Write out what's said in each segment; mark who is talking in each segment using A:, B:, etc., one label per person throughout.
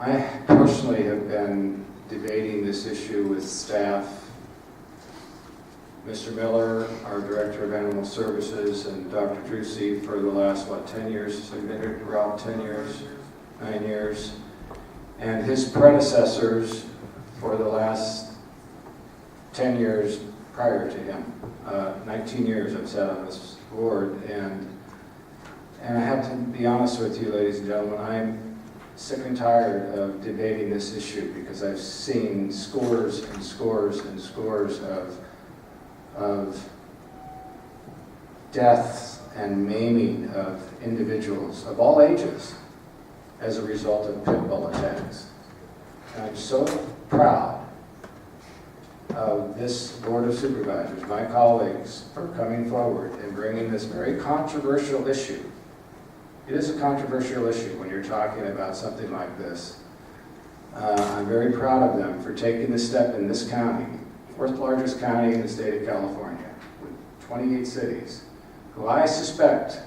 A: I personally have been debating this issue with staff. Mr. Miller, our Director of Animal Services, and Dr. Drusi for the last, 10 years? So you've been here around 10 years, 9 years. And his predecessors for the last 10 years prior to him. 19 years I've sat on this board, and I have to be honest with you, ladies and gentlemen, I'm sick and tired of debating this issue because I've seen scores and scores and scores of deaths and maiming of individuals of all ages as a result of pit bull attacks. And I'm so proud of this Board of Supervisors, my colleagues, for coming forward and bringing this very controversial issue. It is a controversial issue when you're talking about something like this. I'm very proud of them for taking the step in this county, fourth largest county in the state of California, with 28 cities, who I suspect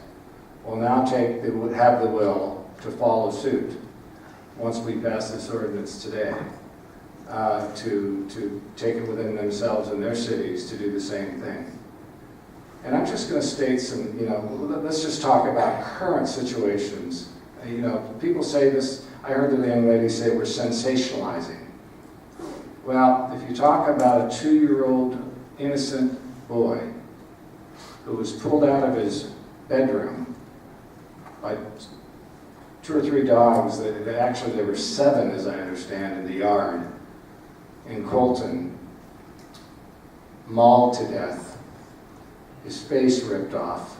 A: will now have the will to follow suit once we pass this ordinance today, to take it within themselves and their cities to do the same thing. And I'm just going to state some, let's just talk about current situations. People say this, I heard the young lady say we're sensationalizing. Well, if you talk about a 2-year-old innocent boy who was pulled out of his bedroom by 2 or 3 dogs, actually there were 7, as I understand, in the yard in Colton, mauled to death, his face ripped off,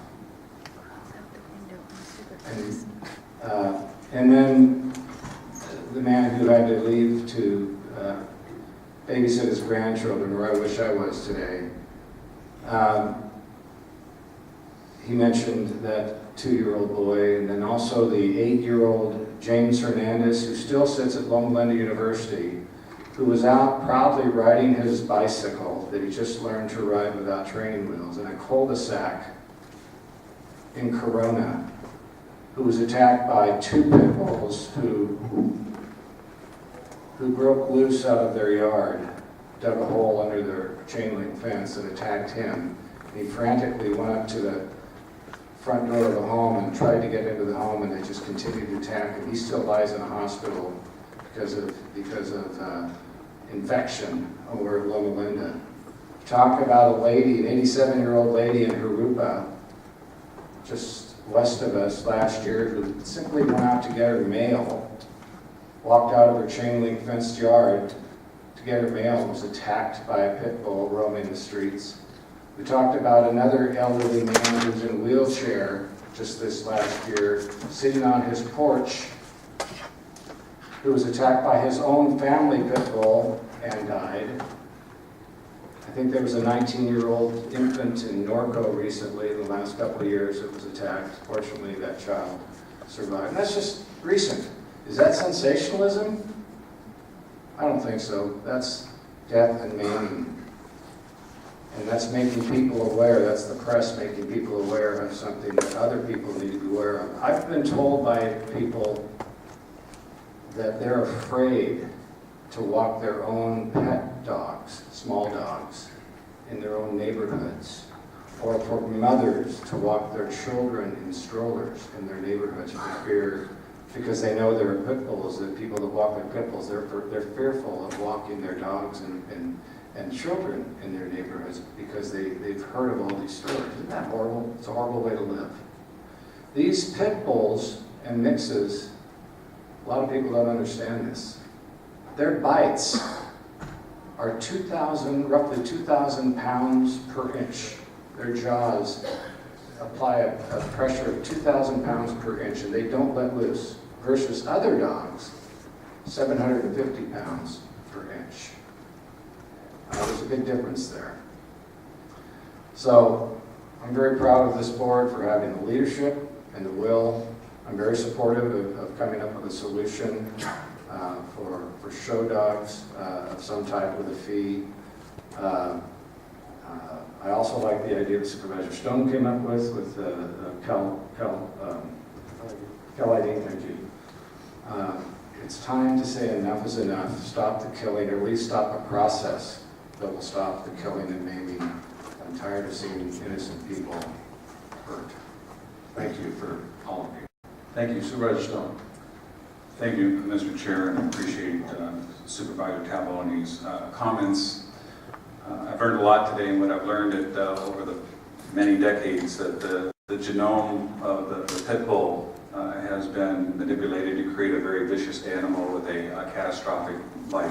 A: and then the man who had to leave to babysit his grandchildren, where I wish I was today. He mentioned that 2-year-old boy, and then also the 8-year-old James Hernandez, who still sits at Loma Linda University, who was out proudly riding his bicycle that he just learned to ride without training wheels in a cul-de-sac in Corona, who was attacked by 2 pit bulls who broke loose out of their yard, dug a hole under their chain link fence and attacked him. And he frantically went up to the front door of the home and tried to get into the home, and they just continued to attack him. He still lies in a hospital because of infection over at Loma Linda. Talk about a lady, an 87-year-old lady in Harupa, just west of us last year, who simply went out to get her mail, walked out of her chain link fenced yard to get her mail, and was attacked by a pit bull roaming the streets. We talked about another elderly man who's in a wheelchair just this last year, sitting on his porch, who was attacked by his own family pit bull and died. I think there was a 19-year-old infant in Norco recently, in the last couple of years, that was attacked. Fortunately, that child survived. And that's just recent. Is that sensationalism? I don't think so. That's death and maiming. And that's making people aware. That's the press making people aware of something that other people need to be aware of. I've been told by people that they're afraid to walk their own pet dogs, small dogs, in their own neighborhoods, or for mothers to walk their children in strollers in their neighborhoods for fear, because they know there are pit bulls, that people that walk their pit bulls, they're fearful of walking their dogs and children in their neighborhoods because they've heard of all these stories. Isn't that horrible? It's a horrible way to live. These pit bulls and mixes, a lot of people don't understand this. Their bites are roughly 2,000 pounds per inch. Their jaws apply a pressure of 2,000 pounds per inch, and they don't let loose, versus other dogs, 750 pounds per inch. There's a big difference there. So I'm very proud of this board for having the leadership and the will. I'm very supportive of coming up with a solution for show dogs of some type with a fee. I also like the idea that Supervisor Stone came up with Cal ID, thank you. It's time to say enough is enough. Stop the killing, or at least stop a process that will stop the killing and maiming. I'm tired of seeing innocent people hurt. Thank you for all of you.
B: Thank you, Supervisor Stone. Thank you, Mr. Chair, and I appreciate Supervisor Taboni's comments. I've learned a lot today, and what I've learned over the many decades that the genome of the pit bull has been manipulated to create a very vicious animal with a catastrophic bite.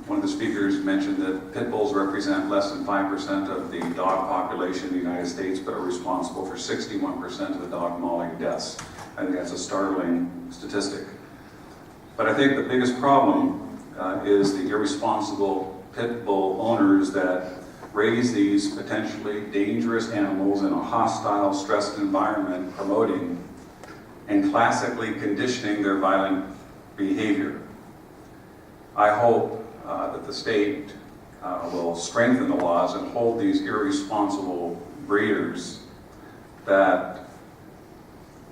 B: One of the speakers mentioned that pit bulls represent less than 5% of the dog population in the United States, but are responsible for 61% of the dog mauling deaths. I think that's a startling statistic. But I think the biggest problem is the irresponsible pit bull owners that raise these potentially dangerous animals in a hostile, stressed environment, promoting and classically conditioning their violent behavior. I hope that the state will strengthen the laws and hold these irresponsible breeders that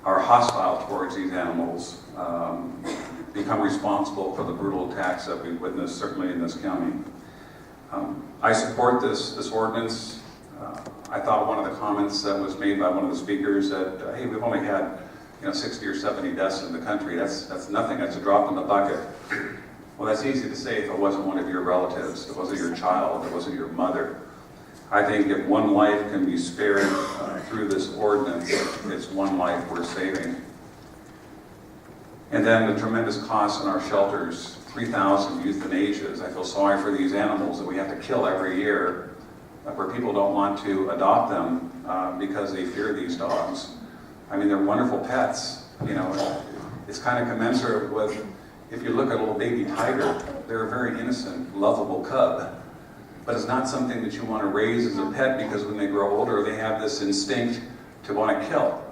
B: are hostile towards these animals become responsible for the brutal attacks that we've witnessed, certainly in this county. I support this ordinance. I thought one of the comments that was made by one of the speakers that, hey, we've only had 60 or 70 deaths in the country. That's nothing. That's a drop in the bucket. Well, that's easy to say if it wasn't one of your relatives, it wasn't your child, it wasn't your mother. I think if one life can be spared through this ordinance, it's one life we're saving. And then the tremendous costs in our shelters, 3,000 euthanasias. I feel sorry for these animals that we have to kill every year, where people don't want to adopt them because they fear these dogs. I mean, they're wonderful pets. It's kind of commensurate with, if you look at a little baby tiger, they're a very innocent, lovable cub. But it's not something that you want to raise as a pet because when they grow older, they have this instinct to want to kill.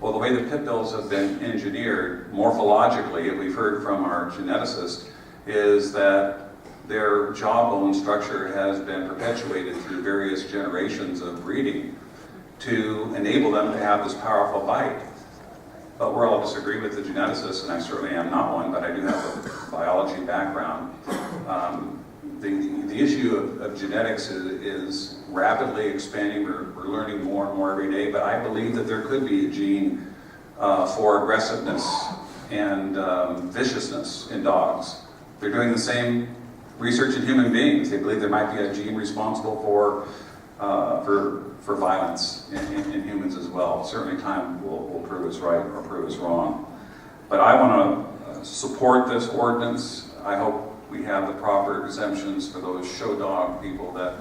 B: Well, the way the pit bulls have been engineered morphologically, and we've heard from our geneticist, is that their jawbone structure has been perpetuated through various generations of breeding to enable them to have this powerful bite. But we're all disagree with the geneticist, and I certainly am not one, but I do have a biology background. The issue of genetics is rapidly expanding. We're learning more and more every day, but I believe that there could be a gene for aggressiveness and viciousness in dogs. They're doing the same research in human beings. They believe there might be a gene responsible for violence in humans as well. Certainly time will prove us right or prove us wrong. But I want to support this ordinance. I hope we have the proper exemptions for those show dog people that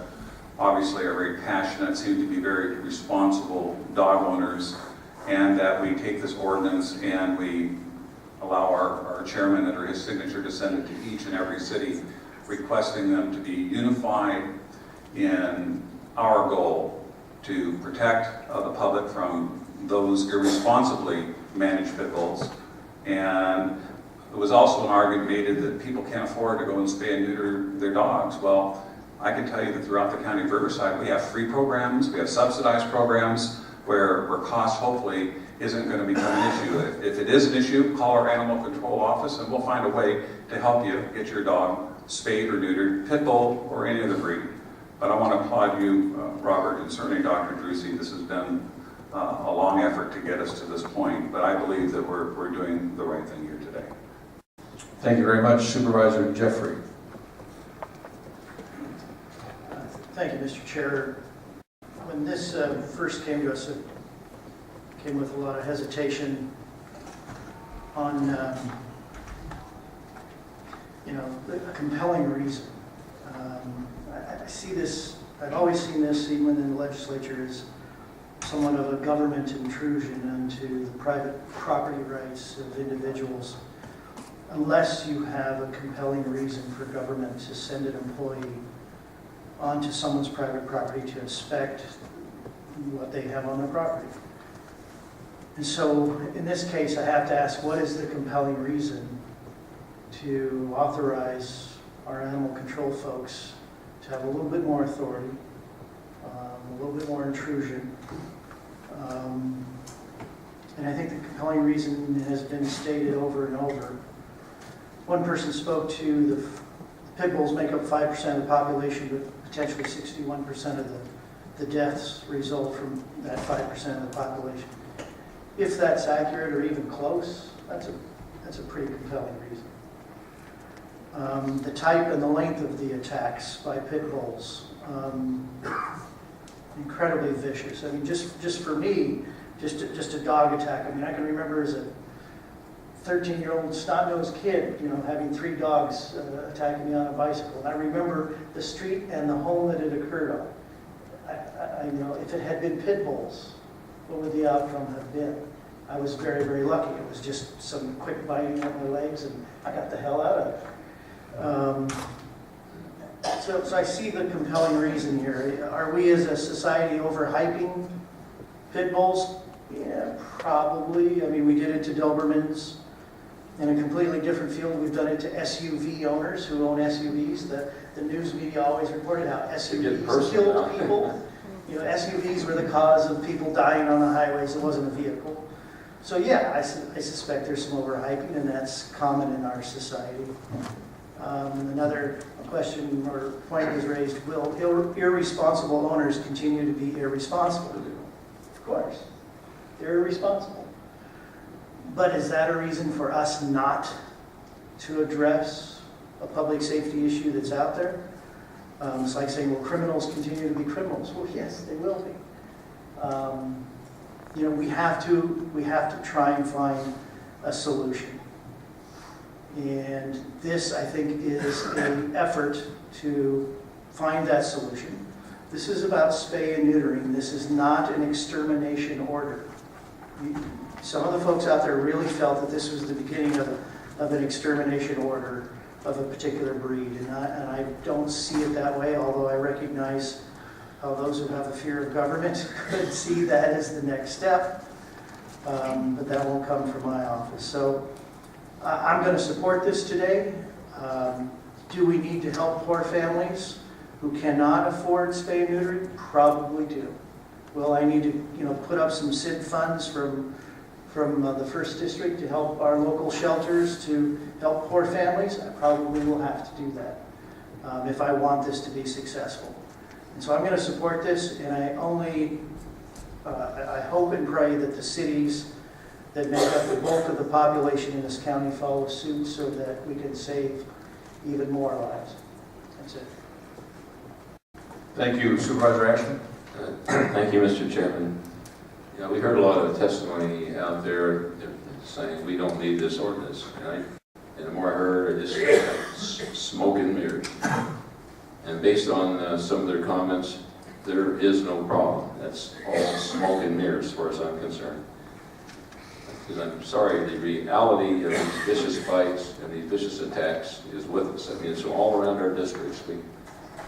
B: obviously are very passionate, seem to be very responsible dog owners, and that we take this ordinance and we allow our chairman under his signature to send it to each and every city, requesting them to be unified in our goal to protect the public from those irresponsibly managed pit bulls. And there was also an argument made that people can't afford to go and spay and neuter their dogs. Well, I can tell you that throughout the county of Riverside, we have free programs, we have subsidized programs where cost hopefully isn't going to become an issue. If it is an issue, call our animal control office and we'll find a way to help you get your dog spayed or neutered, pit bull or any other breed. But I want to applaud you, Robert, and certainly Dr. Drusi. This has been a long effort to get us to this point, but I believe that we're doing the right thing here today.
C: Thank you very much, Supervisor Jeffrey.
D: Thank you, Mr. Chair. When this first came to us, it came with a lot of hesitation on, a compelling reason. I see this, I've always seen this, even in the legislature, as somewhat of a government intrusion into the private property rights of individuals, unless you have a compelling reason for government to send an employee onto someone's private property to inspect what they have on their property. And so, in this case, I have to ask, what is the compelling reason to authorize our animal control folks to have a little bit more authority, a little bit more intrusion, And I think the compelling reason has been stated over and over. One person spoke to the pit bulls make up 5% of the population, but potentially 61% of the deaths result from that 5% of the population. If that's accurate or even close, that's a pretty compelling reason. The type and the length of the attacks by pit bulls, incredibly vicious. I mean, just for me, just a dog attack. I mean, I can remember as a 13-year-old snot-nosed kid, having 3 dogs attacking me on a bicycle. And I remember the street and the home that it occurred on. If it had been pit bulls, what would the outcome have been? I was very, very lucky. It was just some quick biting at my legs, and I got the hell out of it. So I see the compelling reason here. Are we as a society overhyping pit bulls? Yeah, probably. I mean, we did it to Dobermans. In a completely different field, we've done it to SUV owners who own SUVs. The news media always reported how SUVs killed people. SUVs were the cause of people dying on the highways. It wasn't a vehicle. So yeah, I suspect there's some overhyping, and that's common in our society. Another question or point was raised, will irresponsible owners continue to be irresponsible? Of course, they're irresponsible. But is that a reason for us not to address a public safety issue that's out there? It's like saying, will criminals continue to be criminals? Well, yes, they will be. We have to try and find a solution. And this, I think, is an effort to find that solution. This is about spay and neutering. This is not an extermination order. Some of the folks out there really felt that this was the beginning of an extermination order of a particular breed, and I don't see it that way, although I recognize how those who have a fear of government could see that as the next step, but that won't come from my office. So I'm going to support this today. Do we need to help poor families who cannot afford spay and neutering? Probably do. Will I need to put up some SID funds from the first district to help our local shelters to help poor families? I probably will have to do that if I want this to be successful. And so I'm going to support this, and I hope and pray that the cities that make up the bulk of the population in this county follow suit so that we can save even more lives. That's it.
C: Thank you. Supervisor Ashton?
E: Thank you, Mr. Chairman. We heard a lot of testimony out there saying we don't need this ordinance. And the more I heard, I just smoke and mirrors. And based on some of their comments, there is no problem. That's all smoke and mirrors as far as I'm concerned. Because I'm sorry, the reality of these vicious bites and these vicious attacks is with us. I mean, it's all around our districts. We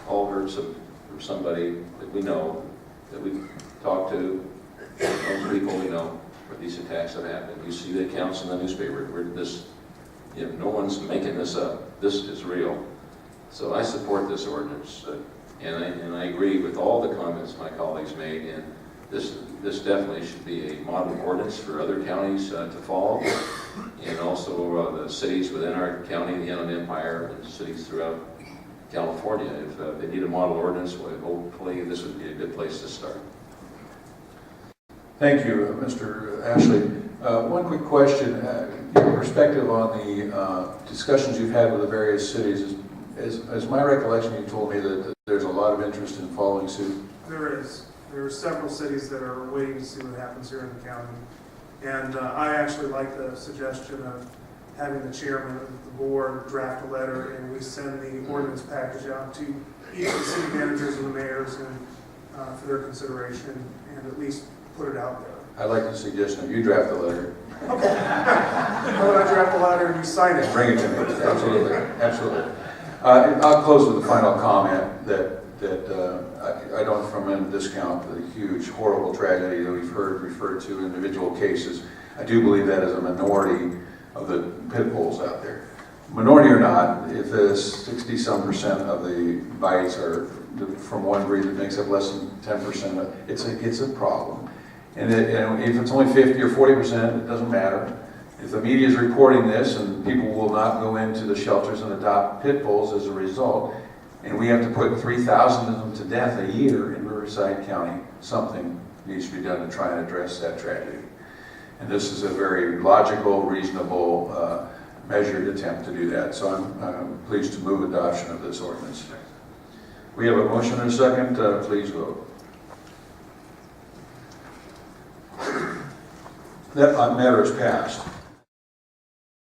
E: all heard from somebody that we know, that we talked to, those people we know, where these attacks have happened. You see the accounts in the newspaper where no one's making this up. This is real. So I support this ordinance, and I agree with all the comments my colleagues made. And this definitely should be a model ordinance for other counties to follow, and also the cities within our county, the Inland Empire, and cities throughout California. If they need a model ordinance, well, hopefully this would be a good place to start.
C: Thank you, Mr. Ashley. One quick question. Your perspective on the discussions you've had with the various cities. As my recollection, you told me that there's a lot of interest in following suit.
F: There is. There are several cities that are waiting to see what happens here in the county. And I actually like the suggestion of having the chairman of the board draft a letter, and we send the ordinance package out to each of the city managers and the mayors and for their consideration, and at least put it out there.
C: I like the suggestion of you draft the letter.
F: Okay. How about I draft a letter and you sign it?
C: Bring it to me. Absolutely. Absolutely. I'll close with a final comment that I don't from a discount the huge, horrible tragedy that we've heard referred to in individual cases. I do believe that is a minority of the pit bulls out there. Minority or not, if 60-some% of the bites are from one breed that makes up less than 10%, it's a problem. And if it's only 50 or 40%, it doesn't matter. If the media is reporting this and people will not go into the shelters and adopt pit bulls as a result, and we have to put 3,000 of them to death a year in Riverside County, something needs to be done to try and address that tragedy. And this is a very logical, reasonable, measured attempt to do that. So I'm pleased to move adoption of this ordinance. We have a motion and a second. Please vote. That matter is passed.